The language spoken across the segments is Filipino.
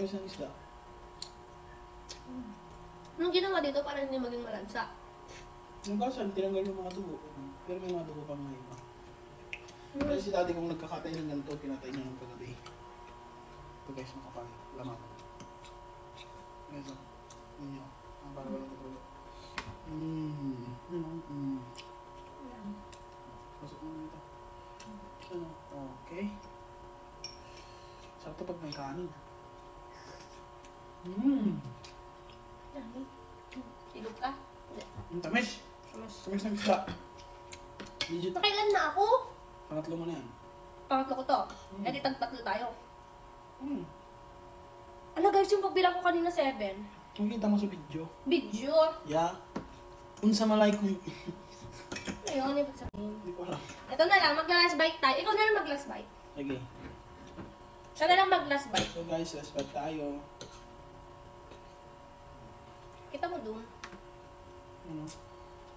guys ng isda. Anong ginawa dito para hindi maging malansa? Yung kasal, tinanggal yung mga dugo. Pero may mga dugo pang may iba. Kasi si daddy kung nagkakatay ng ganito, pinatay niya ng kagabi. Ito guys, makapal. Laman. Guys, yun yun. Para walang tutulo. Pasok mo dito. Ano? Okay. Sarap ito pag may kanin. Silog ka? Tamis! Tamis ng isda. Legit. Kailan na ako? Pangatlo mo na yan. Pangatlo ko to. Eh di tag-tatlo tayo. Hmm. Ano guys, yung pagbilang ko kanina 7. Makikita mo sa video. Video? Yeah. Unsa malay ko. Ayun, ibig sabihin. Hindi ko alam. Ito na lang, mag-last bite tayo. Ikaw na lang mag-last bite. Okay. Siya na lang mag-last bite. So guys, last bite tayo. Kita mo dun.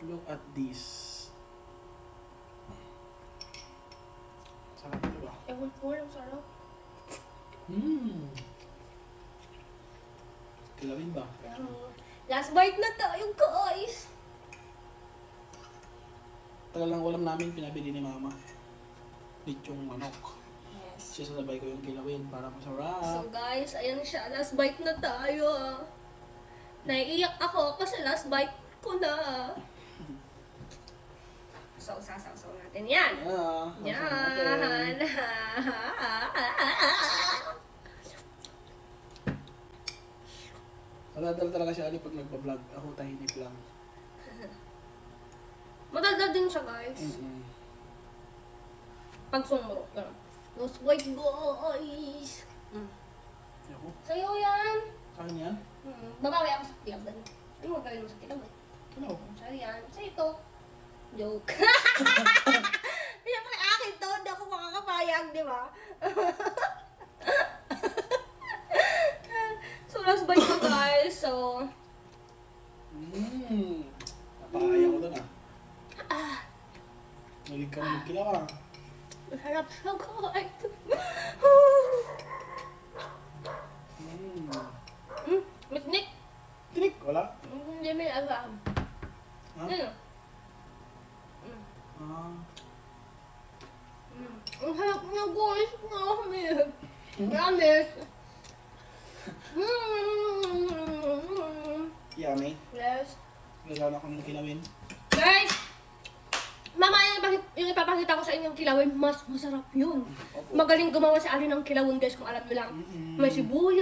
Look at this. Sarap ito ba? Ewan ko, ang sarap. Kilawin ba? Last bite na tayo, guys! Tagal lang ulam namin, pinabili ni mama. Lechong manok. Yes. Sisasabay ko yung kilawin para masarap. So guys, ayan siya. Last bite na tayo. Naiiyak ako kasi last bite ko na. So, sasaw natin yan. Yan. Madadal talaga siya pag nagpa-vlog. Ako tahimik lang. Madaldal din siya, guys. Pag sumurok ka. Those white boys. Ako? Sa'yo yan. Kain yan? Babawi ako sa tilaban. Ano mo gawin mo sa tilaban? Ano? Sa'yo yan. Sa'yo ito. Joke. Siyempre akin to. Hindi ako makakapayag, di ba? So, last bite ko, guys. So, napakaya ko doon Nalig ka na magkila ka. masarap siya, guys. Mitnik. Tinik? Wala? Hindi may alam. Ha? Ang harap niya, guys. Promise. Promise. Yummy. Yes. Gagana ko ng kilawin. Guys! Mamaya yung ipapakita ko sa inyong kilawin, mas masarap yun. Magaling gumawa si Ali ng kilawin, guys, kung alam nyo lang. May sibuyas.